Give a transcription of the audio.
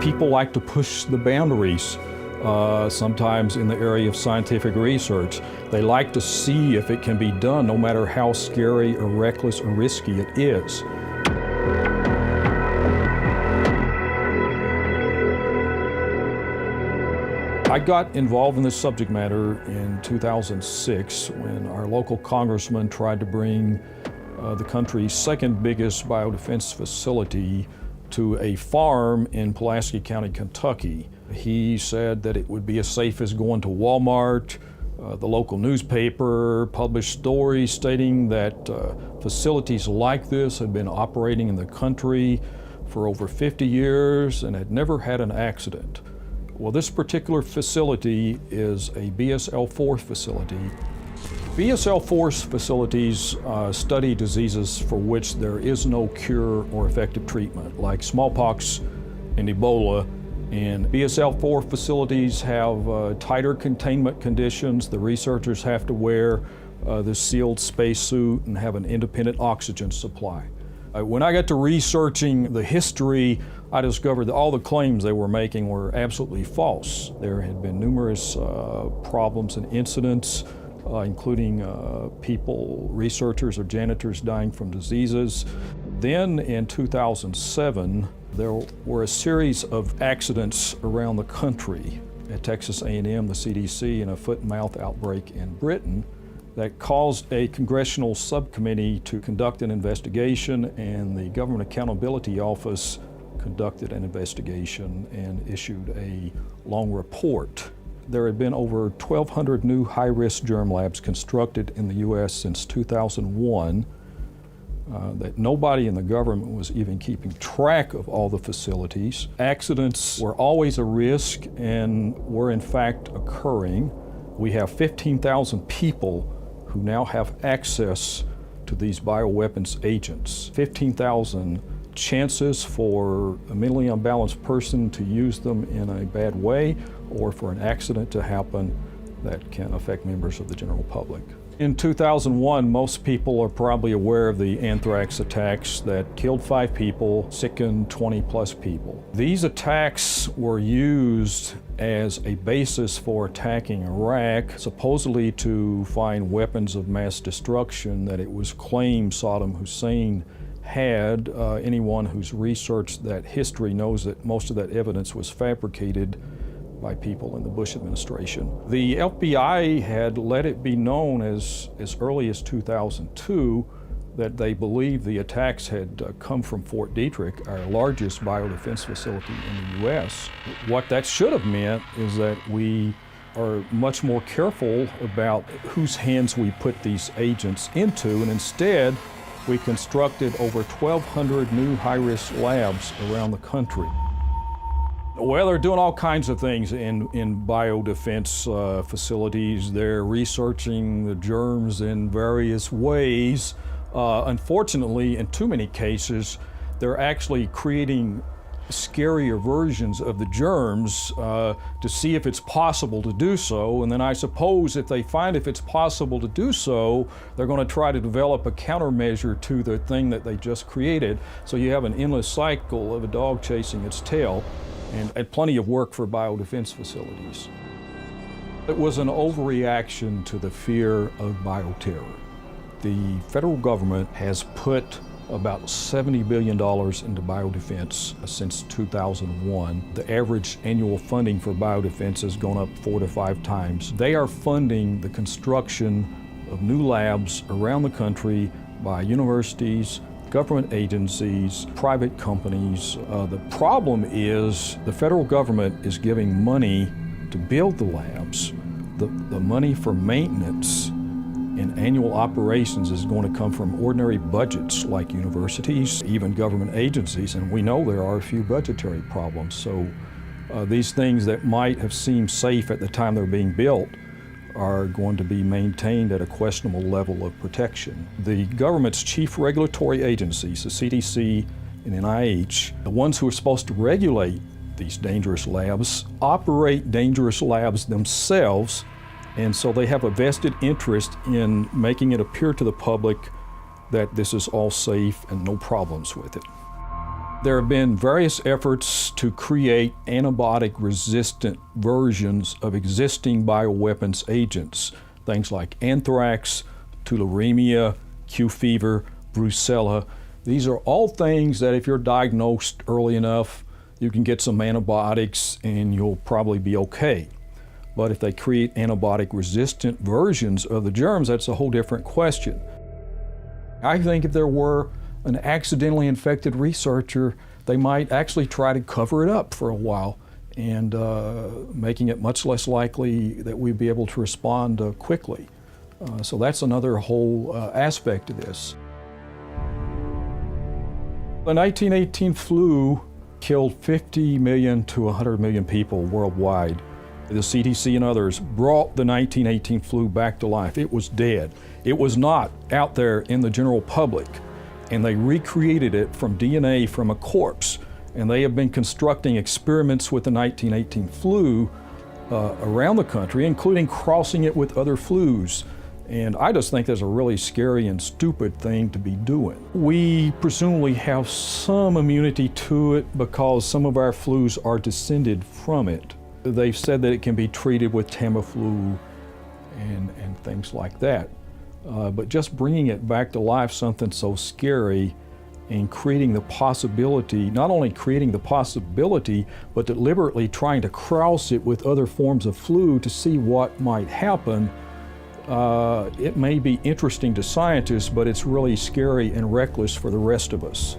People like to push the boundaries, sometimes in the area of scientific research. They like to see if it can be done, no matter how scary or reckless or risky it is. I got involved in this subject matter in 2006 when our local congressman tried to bring the country's second biggest biodefense facility to a farm in Pulaski County, Kentucky. He said that it would be as safe as going to Walmart. The local newspaper published stories stating that facilities like this had been operating in the country for over 50 years and had never had an accident. Well, this particular facility is a BSL-4 facility. BSL-4 facilities study diseases for which there is no cure or effective treatment, like smallpox and Ebola. And BSL-4 facilities have tighter containment conditions. The researchers have to wear this sealed spacesuit and have an independent oxygen supply. When I got to researching the history, I discovered that all the claims they were making were absolutely false. There had been numerous problems and incidents, including people, researchers or janitors dying from diseases. Then in 2007, there were a series of accidents around the country at Texas A&M, the CDC, and a foot and mouth outbreak in Britain that caused a congressional subcommittee to conduct an investigation, and the Government Accountability Office conducted an investigation and issued a long report. There had been over 1,200 new high-risk germ labs constructed in the U.S. since 2001, that nobody in the government was even keeping track of all the facilities. Accidents were always a risk and were in fact occurring. We have 15,000 people who now have access to these bioweapons agents. 15,000 chances for a mentally unbalanced person to use them in a bad way or for an accident to happen that can affect members of the general public. In 2001, most people are probably aware of the anthrax attacks that killed 5 people, sickened 20+ people. These attacks were used as a basis for attacking Iraq, supposedly to find weapons of mass destruction that it was claimed Saddam Hussein had. Anyone who's researched that history knows that most of that evidence was fabricated by people in the Bush administration. The FBI had let it be known as early as 2002 that they believed the attacks had come from Fort Detrick, our largest biodefense facility in the U.S. What that should have meant is that we are much more careful about whose hands we put these agents into, and instead we constructed over 1,200 new high-risk labs around the country. Well, they're doing all kinds of things in biodefense facilities. They're researching the germs in various ways. Unfortunately, in too many cases, they're actually creating scarier versions of the germs to see if it's possible to do so. And then I suppose if they find if it's possible to do so, they're going to try to develop a countermeasure to the thing that they just created. So you have an endless cycle of a dog chasing its tail, and plenty of work for biodefense facilities. It was an overreaction to the fear of bioterror. The federal government has put about $70 billion into biodefense since 2001. The average annual funding for biodefense has gone up 4 to 5 times. They are funding the construction of new labs around the country by universities, government agencies, private companies. The problem is the federal government is giving money to build the labs. The money for maintenance and annual operations is going to come from ordinary budgets like universities, even government agencies, and we know there are a few budgetary problems. So these things that might have seemed safe at the time they're being built are going to be maintained at a questionable level of protection. The government's chief regulatory agencies, the CDC and NIH, the ones who are supposed to regulate these dangerous labs, operate dangerous labs themselves, and so they have a vested interest in making it appear to the public that this is all safe and no problems with it. There have been various efforts to create antibiotic-resistant versions of existing bioweapons agents, things like anthrax, tularemia, Q fever, brucella. These are all things that if you're diagnosed early enough, you can get some antibiotics and you'll probably be okay. But if they create antibiotic-resistant versions of the germs, that's a whole different question. I think if there were an accidentally infected researcher, they might actually try to cover it up for a while, and making it much less likely that we'd be able to respond quickly. So that's another whole aspect of this. The 1918 flu killed 50 million to 100 million people worldwide. The CDC and others brought the 1918 flu back to life. It was dead. It was not out there in the general public. And they recreated it from DNA from a corpse. And they have been constructing experiments with the 1918 flu around the country, including crossing it with other flus. And I just think that's a really scary and stupid thing to be doing. We presumably have some immunity to it because some of our flus are descended from it. They've said that it can be treated with Tamiflu and things like that. But just bringing it back to life, something so scary, and creating the possibility, not only creating the possibility, but deliberately trying to cross it with other forms of flu to see what might happen, it may be interesting to scientists, but it's really scary and reckless for the rest of us.